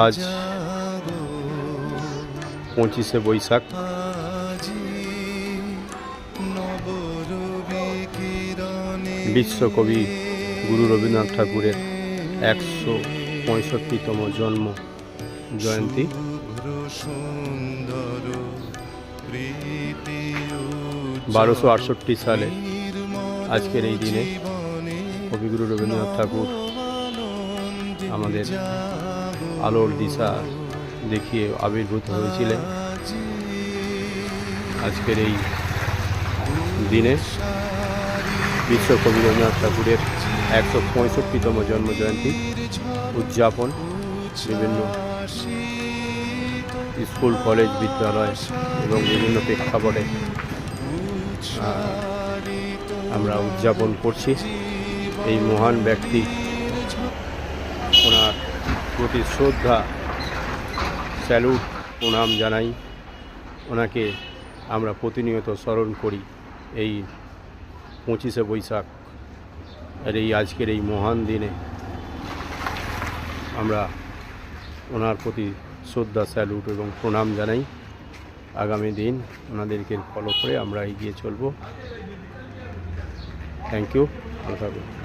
আজ 25শে বৈশাখ। বিশ্বকবি গুরু রবীন্দ্রনাথ ঠাকুরের 165তম জন্ম জয়ন্তী। বারোশো 1868 সালে আজকের এই দিনে কবিগুরু রবীন্দ্রনাথ ঠাকুর আমাদের আলোর দিশা দেখিয়ে আবির্ভূত হয়েছিলেন। আজকের এই দিনে বিশ্বকবি রবীন্দ্রনাথ ঠাকুরের 165তম জন্মজয়ন্তী উদযাপন বিভিন্ন স্কুল, কলেজ, বিদ্যালয় এবং বিভিন্ন প্রেক্ষাপটে আমরা উদযাপন করছি। এই মহান ব্যক্তি, ওনার প্রতি শ্রদ্ধা, স্যালুট, প্রণাম জানাই। ওনাকে আমরা প্রতিনিয়ত স্মরণ করি। এই 25শে বৈশাখ আর এই আজকের এই মহান দিনে আমরা ওনার প্রতি শ্রদ্ধা, স্যালুট এবং প্রণাম জানাই। আগামী দিন ওনাদেরকে ফলো করে আমরা এগিয়ে চলব। Thank you. ভালো থাকবেন।